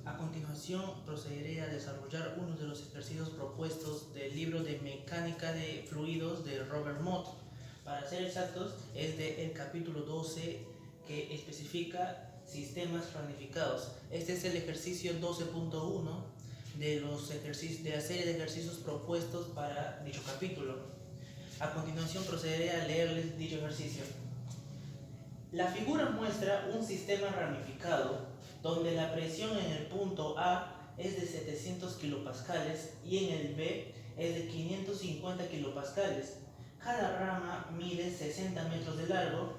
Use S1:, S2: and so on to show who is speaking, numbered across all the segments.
S1: A continuación procederé a desarrollar uno de los ejercicios propuestos del libro de Mecánica de Fluidos de Robert Mott. Para ser exactos, es del capítulo 12 que especifica sistemas ramificados. Este es el ejercicio 12.1 de la serie de ejercicios propuestos para dicho capítulo. A continuación procederé a leerles dicho ejercicio. La figura muestra un sistema ramificado donde la presión en el punto A es de 700 kilopascales y en el B es de 550 kilopascales. Cada rama mide 60 metros de largo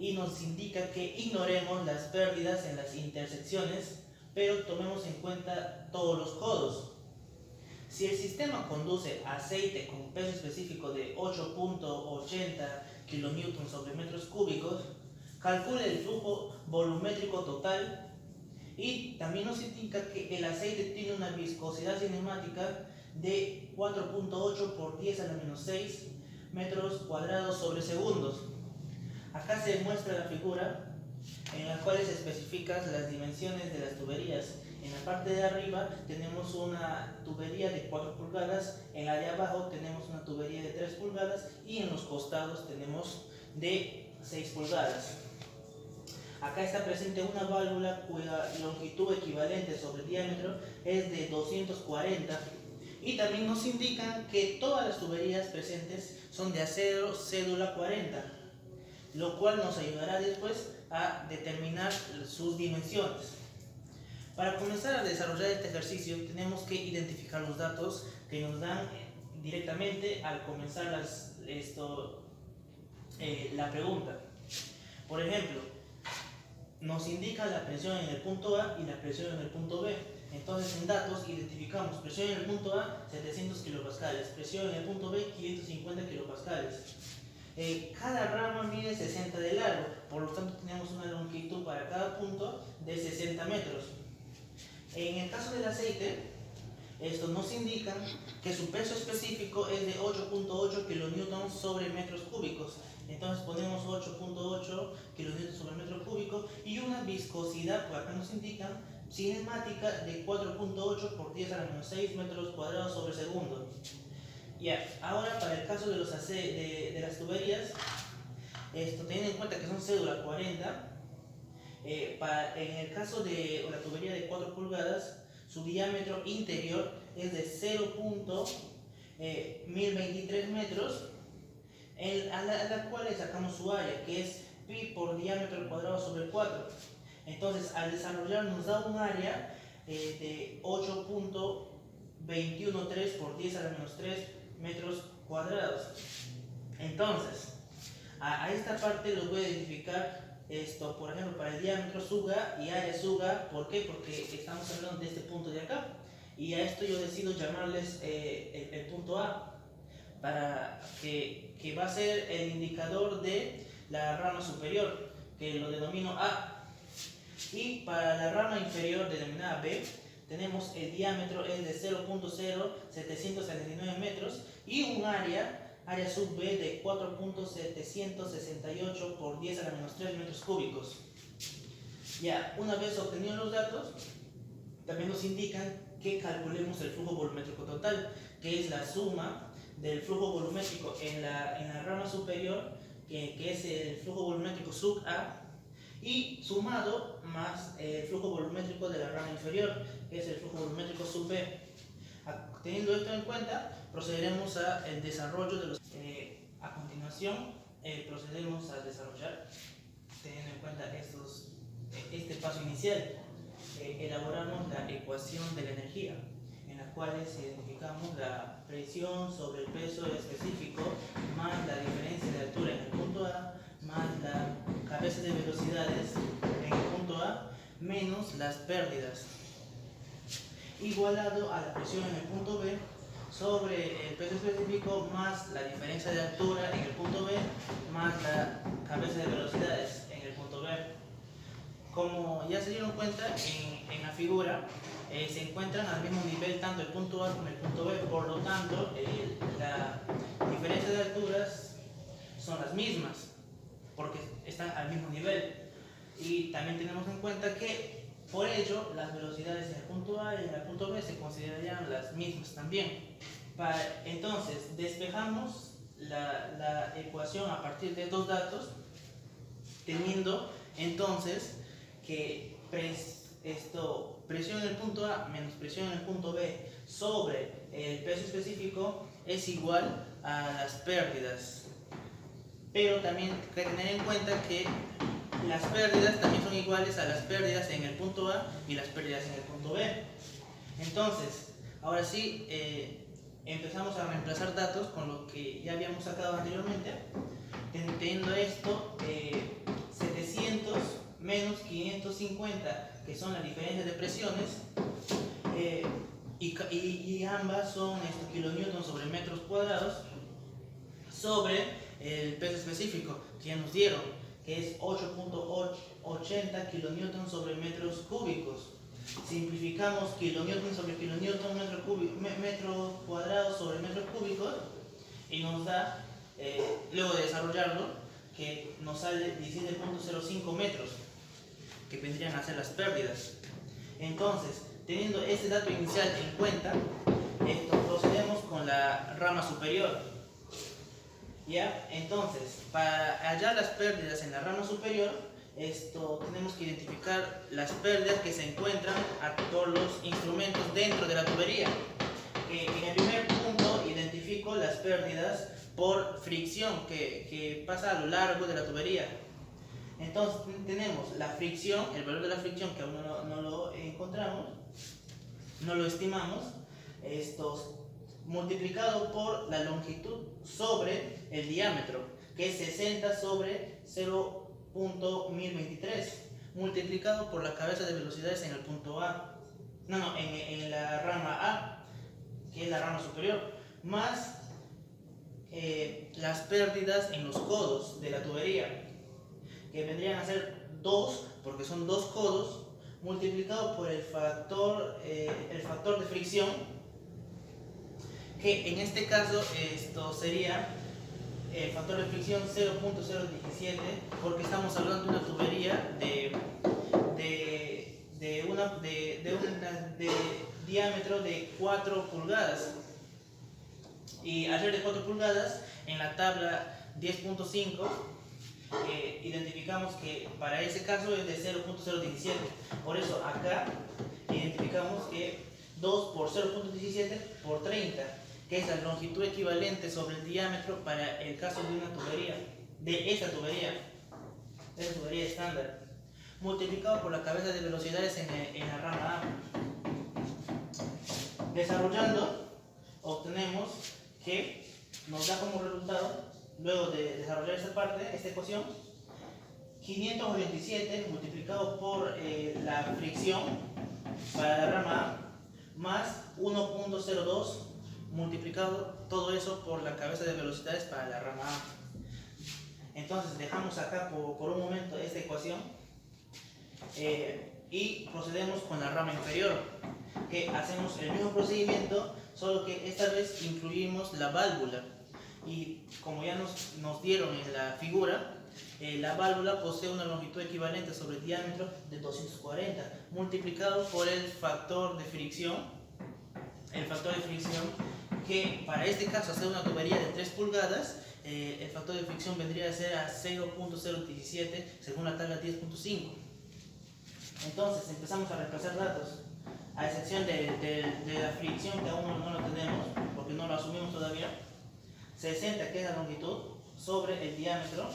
S1: y nos indica que ignoremos las pérdidas en las intersecciones, pero tomemos en cuenta todos los codos. Si el sistema conduce aceite con un peso específico de 8.80 kN sobre metros cúbicos, calcule el flujo volumétrico total y también nos indica que el aceite tiene una viscosidad cinemática de 4.8 por 10 a la menos 6 metros cuadrados sobre segundos. Acá se muestra la figura en la cual se especifican las dimensiones de las tuberías. En la parte de arriba tenemos una tubería de 4 pulgadas, en la de abajo tenemos una tubería de 3 pulgadas y en los costados tenemos de 6 pulgadas. Acá está presente una válvula cuya longitud equivalente sobre el diámetro es de 240 y también nos indican que todas las tuberías presentes son de acero cédula 40, lo cual nos ayudará después a determinar sus dimensiones. Para comenzar a desarrollar este ejercicio tenemos que identificar los datos que nos dan directamente al comenzar la pregunta. Por ejemplo, nos indica la presión en el punto A y la presión en el punto B. Entonces en datos identificamos presión en el punto A 700 kilopascales, presión en el punto B 550 kilopascales. Cada rama mide 60 de largo, por lo tanto tenemos una longitud para cada punto de 60 metros. En el caso del aceite, esto nos indica que su peso específico es de 8.8 kN sobre metros cúbicos. Entonces ponemos 8.8 kN sobre metro cúbico y una viscosidad, por acá nos indican, cinemática de 4.8 por 10 a la menos 6 metros cuadrados sobre segundo. Ahora para el caso de las tuberías, teniendo en cuenta que son cédula 40, en el caso de la tubería de 4 pulgadas, su diámetro interior es de 0.1023 metros, a la cual le sacamos su área, que es pi por diámetro cuadrado sobre 4. Entonces, al desarrollar nos da un área de 8.213 por 10 a la menos 3 metros cuadrados. Entonces, a esta parte los voy a identificar, por ejemplo, para el diámetro suga y área suga. ¿Por qué? Porque estamos hablando de este punto de acá. Y a esto yo decido llamarles el punto A, para que va a ser el indicador de la rama superior, que lo denomino A. Y para la rama inferior denominada B, tenemos el diámetro es de 0.0779 metros y un área sub B de 4.768 por 10 a la menos 3 metros cúbicos. Una vez obtenidos los datos, también nos indican que calculemos el flujo volumétrico total, que es la suma del flujo volumétrico en la rama superior, que es el flujo volumétrico sub A, y sumado más el flujo volumétrico de la rama inferior, que es el flujo volumétrico sub B. Teniendo esto en cuenta, procederemos al desarrollo de los... a continuación, procedemos a desarrollar, teniendo en cuenta este paso inicial. Elaboramos la ecuación de la energía, en la cual identificamos la presión sobre el peso específico más la diferencia de altura en el punto A más la cabeza de velocidades en el punto A menos las pérdidas, igualado a la presión en el punto B sobre el peso específico más la diferencia de altura en el punto B más la cabeza de velocidades en el punto B. Como ya se dieron cuenta en la figura, se encuentran al mismo nivel tanto el punto A como el punto B, por lo tanto la diferencia de alturas son las mismas porque están al mismo nivel. Y también tenemos en cuenta que Por ello, las velocidades en el punto A y en el punto B se considerarían las mismas también. Entonces, despejamos la ecuación a partir de estos datos, teniendo entonces que presión en el punto A menos presión en el punto B sobre el peso específico es igual a las pérdidas. Pero también hay que tener en cuenta que las pérdidas también son iguales a las pérdidas en el punto A y las pérdidas en el punto B. Entonces, ahora sí, empezamos a reemplazar datos con lo que ya habíamos sacado anteriormente. Teniendo esto, 700 menos 550, que son las diferencias de presiones, y ambas son kilonewtons sobre metros cuadrados sobre el peso específico que ya nos dieron, que es 8.80 kilonewtons sobre metros cúbicos. Simplificamos kilonewton sobre kilonewton metro cuadrado sobre metros cúbicos y nos da, luego de desarrollarlo, que nos sale 17.05 metros, que vendrían a ser las pérdidas. Entonces, teniendo este dato inicial en cuenta, procedemos con la rama superior. ¿Ya? Entonces, para hallar las pérdidas en la rama superior, tenemos que identificar las pérdidas que se encuentran por los instrumentos dentro de la tubería. En el primer punto identifico las pérdidas por fricción que pasa a lo largo de la tubería. Entonces tenemos la fricción, el valor de la fricción que aún no lo encontramos, no lo estimamos, multiplicado por la longitud sobre el diámetro, que es 60 sobre 0.1023, multiplicado por la cabeza de velocidades en el punto A, en la rama A, que es la rama superior, más las pérdidas en los codos de la tubería, que vendrían a ser 2, porque son 2 codos, multiplicado por el factor de fricción, que en este caso sería el factor de fricción 0.017, porque estamos hablando de una tubería de diámetro de 4 pulgadas. Y al ser de 4 pulgadas, en la tabla 10.5 identificamos que para ese caso es de 0.017. Por eso acá identificamos que 2 por 0.17 por 30, que es la longitud equivalente sobre el diámetro para el caso de una tubería, de esa tubería estándar, multiplicado por la cabeza de velocidades en la rama A. Desarrollando, obtenemos que nos da como resultado, luego de desarrollar esta ecuación, 527 multiplicado por la fricción para la rama A, más 1.02 multiplicado todo eso por la cabeza de velocidades para la rama A. Entonces dejamos acá por un momento esta ecuación y procedemos con la rama inferior, que hacemos el mismo procedimiento, solo que esta vez incluimos la válvula. Y como ya nos dieron en la figura, la válvula posee una longitud equivalente sobre el diámetro de 240, multiplicado por el factor de fricción, que para este caso, hacer una tubería de 3 pulgadas, el factor de fricción vendría a ser a 0.017 según la tabla 10.5. Entonces empezamos a reemplazar datos, a excepción de la fricción, que aún no lo tenemos porque no lo asumimos todavía. 60, que es la longitud, sobre el diámetro,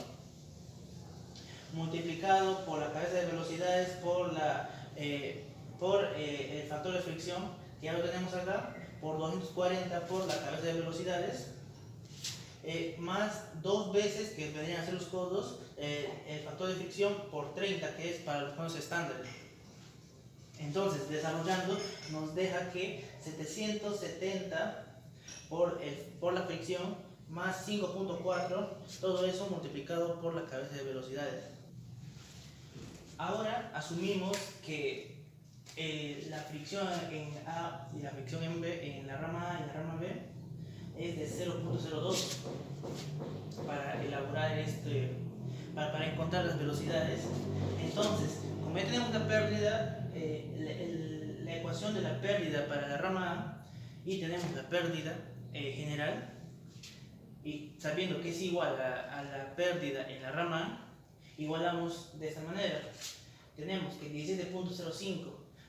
S1: multiplicado por la cabeza de velocidades por el factor de fricción, que ya lo tenemos acá, por 240 por la cabeza de velocidades, más 2 veces, que vendrían a ser los codos, el factor de fricción por 30, que es para los codos estándares. Entonces, desarrollando, nos deja que 770 por la fricción más 5.4, todo eso multiplicado por la cabeza de velocidades. Ahora asumimos que la fricción en A y la fricción en B, en la rama A y la rama B, es de 0.02 para elaborar para encontrar las velocidades. Entonces, como ya tenemos una pérdida ecuación de la pérdida para la rama A y tenemos la pérdida general, y sabiendo que es igual a la pérdida en la rama A, igualamos de esta manera. Tenemos que 17.05,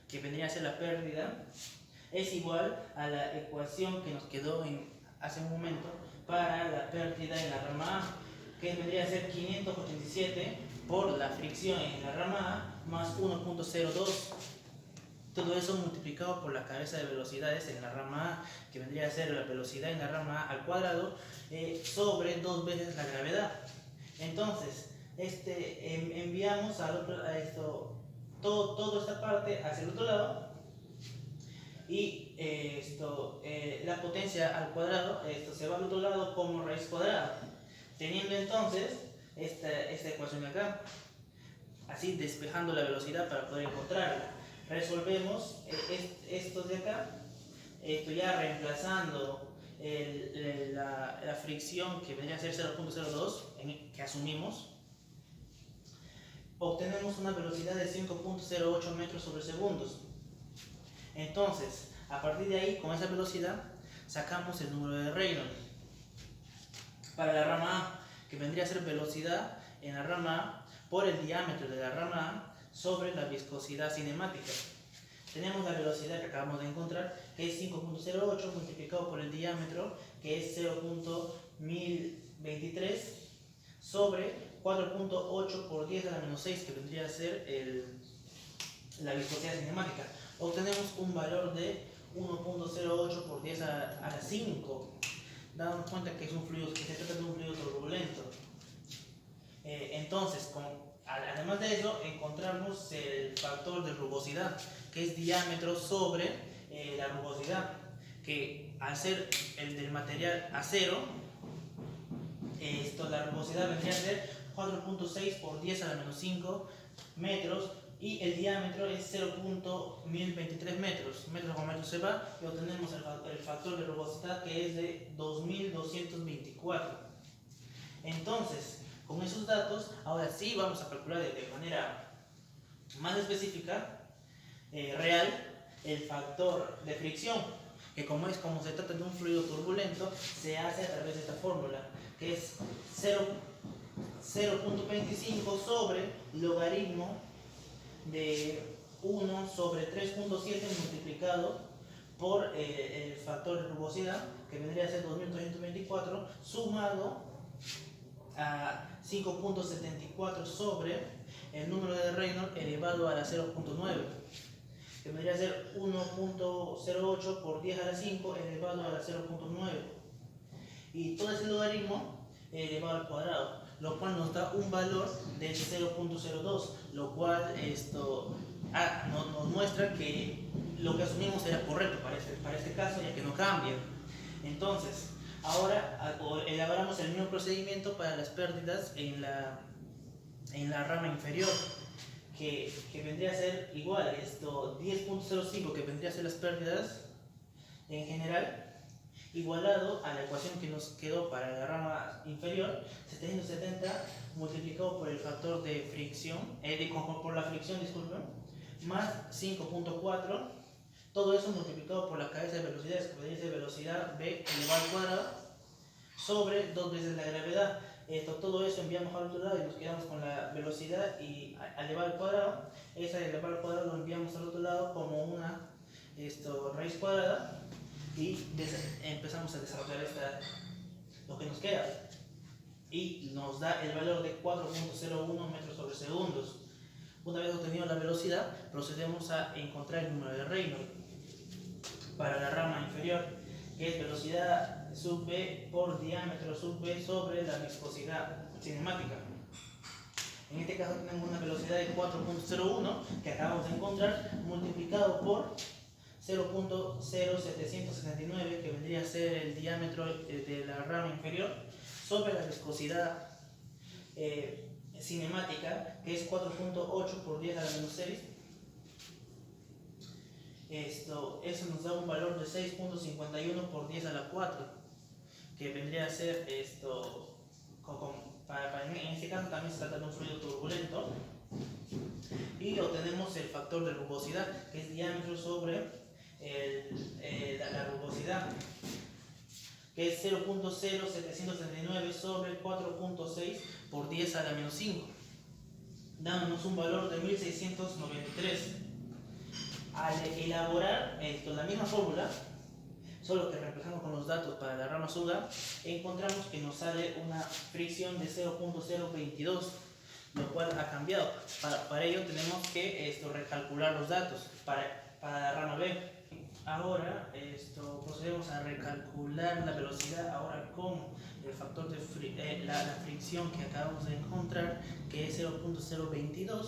S1: que vendría a ser la pérdida, es igual a la ecuación que nos quedó hace un momento para la pérdida en la rama A, que vendría a ser 587 por la fricción en la rama A más 1.02. Todo eso multiplicado por la cabeza de velocidades en la rama A, que vendría a ser la velocidad en la rama A al cuadrado sobre 2 veces la gravedad. Entonces, enviamos toda esta parte hacia el otro lado, y la potencia al cuadrado se va al otro lado como raíz cuadrada, teniendo entonces esta ecuación de acá, así despejando la velocidad para poder encontrarla. Resolvemos esto de acá, ya reemplazando la fricción, que vendría a ser 0.02 que asumimos, obtenemos una velocidad de 5.08 metros sobre segundos. Entonces, a partir de ahí, con esa velocidad, sacamos el número de Reynolds para la rama A, que vendría a ser velocidad en la rama A por el diámetro de la rama A sobre la viscosidad cinemática. Tenemos la velocidad que acabamos de encontrar, que es 5.08 multiplicado por el diámetro, que es 0.1023, sobre 4.8 por 10 a la menos 6, que vendría a ser la viscosidad cinemática. Obtenemos un valor de 1.08 por 10 a la 5, dándonos cuenta que es un fluido, que se trata de un fluido turbulento. Entonces, además de eso, encontramos el factor de rugosidad, que es diámetro sobre la rugosidad, que al ser el del material acero, la rugosidad vendría a ser 4.6 por 10 a la menos 5 metros, y el diámetro es 0.1023 metros. Metros con metros se va, y obtenemos el factor de rugosidad, que es de 2224. Entonces, con esos datos, ahora sí vamos a calcular de manera más específica, real, el factor de fricción, que como se trata de un fluido turbulento, se hace a través de esta fórmula, que es 0.25 sobre logaritmo de 1 sobre 3.7 multiplicado por el factor de rugosidad, que vendría a ser 2224, sumado a 5.74 sobre el número de Reynolds elevado a la 0.9, que vendría a ser 1.08 por 10 a la 5 elevado a la 0.9, y todo ese logaritmo elevado al cuadrado, lo cual nos da un valor de 0.02, lo cual nos muestra que lo que asumimos era correcto para este caso, ya que no cambia. Entonces, ahora elaboramos el mismo procedimiento para las pérdidas en la rama inferior, que vendría a ser igual, 10.05, que vendría a ser las pérdidas en general, igualado a la ecuación que nos quedó para la rama inferior, 770 multiplicado por el factor de fricción, por la fricción, disculpen, más 5.4, todo eso multiplicado por la cabeza de velocidades, que vendría a ser velocidad b elevado al cuadrado, sobre 2 veces la gravedad. Todo eso enviamos al otro lado y nos quedamos con la velocidad y elevado al cuadrado. Esa elevado al cuadrado lo enviamos al otro lado como una raíz cuadrada, y empezamos a desarrollar lo que nos queda, y nos da el valor de 4.01 metros sobre segundos. Una vez obtenido la velocidad, procedemos a encontrar el número de Reynolds para la rama inferior, que es velocidad sub b por diámetro sub b sobre la viscosidad cinemática. En este caso tenemos una velocidad de 4.01 que acabamos de encontrar, multiplicado por 0.0769, que vendría a ser el diámetro de la rama inferior, sobre la viscosidad cinemática, que es 4.8 por 10 a la menos 6. Eso nos da un valor de 6.51 por 10 a la 4, que vendría a ser en este caso también se trata de un fluido turbulento, y obtenemos el factor de rugosidad, que es diámetro sobre la rugosidad, que es 0.0739 sobre 4.6 por 10 a la menos 5, dándonos un valor de 1693. Al elaborar la misma fórmula, solo que reemplazamos con los datos para la rama suda, encontramos que nos sale una fricción de 0.022, lo cual ha cambiado. Para ello tenemos que recalcular los datos para la rama B. Ahora procedemos a recalcular la velocidad ahora con el factor de la fricción que acabamos de encontrar, que es 0.022.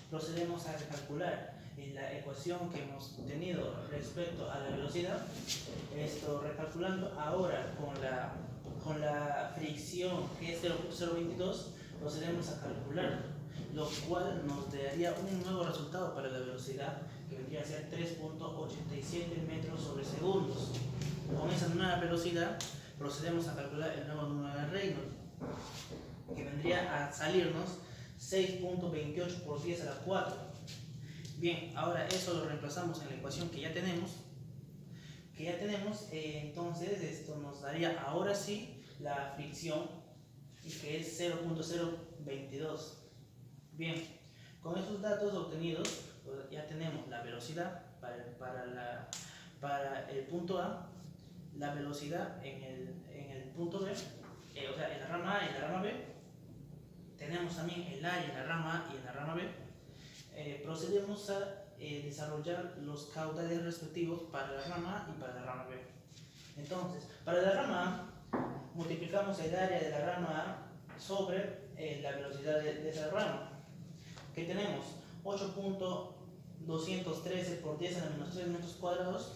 S1: Procedemos a recalcular en la ecuación que hemos tenido respecto a la velocidad, recalculando ahora con la fricción, que es 0.022, procedemos a calcular, lo cual nos daría un nuevo resultado para la velocidad, que vendría a ser 3.87 metros sobre segundos. Con esa nueva velocidad procedemos a calcular el nuevo número de Reynolds, que vendría a salirnos 6.28 por 10 a la 4. Bien, ahora eso lo reemplazamos en la ecuación que ya tenemos. Entonces esto nos daría ahora sí la fricción, y que es 0.022. Bien, con estos datos obtenidos, pues ya tenemos la velocidad para el punto A, la velocidad en el punto B, o sea, en la rama A y en la rama B. Tenemos también el área en la rama A y en la rama B. Procedemos a desarrollar los caudales respectivos para la rama A y para la rama B. Entonces, para la rama A, multiplicamos el área de la rama A sobre la velocidad de esa rama, que tenemos 8.213 por 10 a la menos 3 metros cuadrados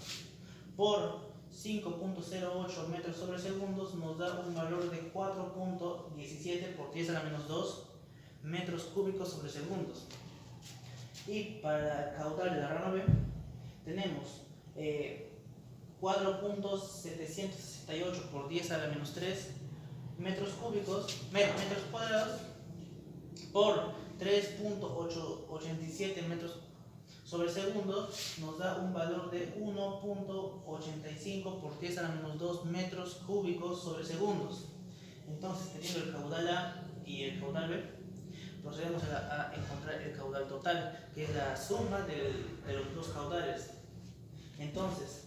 S1: por 5.08 metros sobre segundos, nos da un valor de 4.17 por 10 a la menos 2 metros cúbicos sobre segundos. Y para el caudal de la rama B tenemos 4.768 por 10 a la menos 3 metros cuadrados por 3.87 metros sobre segundos, nos da un valor de 1.85 por 10 a la menos 2 metros cúbicos sobre segundos. Entonces, teniendo el caudal A y el caudal B, procedemos a encontrar el caudal total, que es la suma de los dos caudales. Entonces,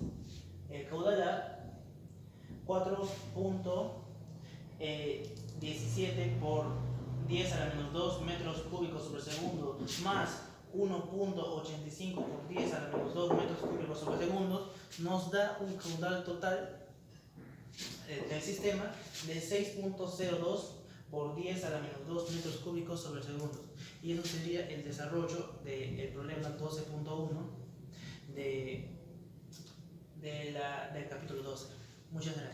S1: el caudal A, 4.17 por 10 a la menos 2 metros cúbicos sobre segundo, más 1.85 por 10 a la menos 2 metros cúbicos sobre segundos, nos da un caudal total del sistema de 6.02 por 10 a la menos 2 metros cúbicos sobre segundos. Y eso sería el desarrollo del problema 12.1 del capítulo 12. Muchas gracias.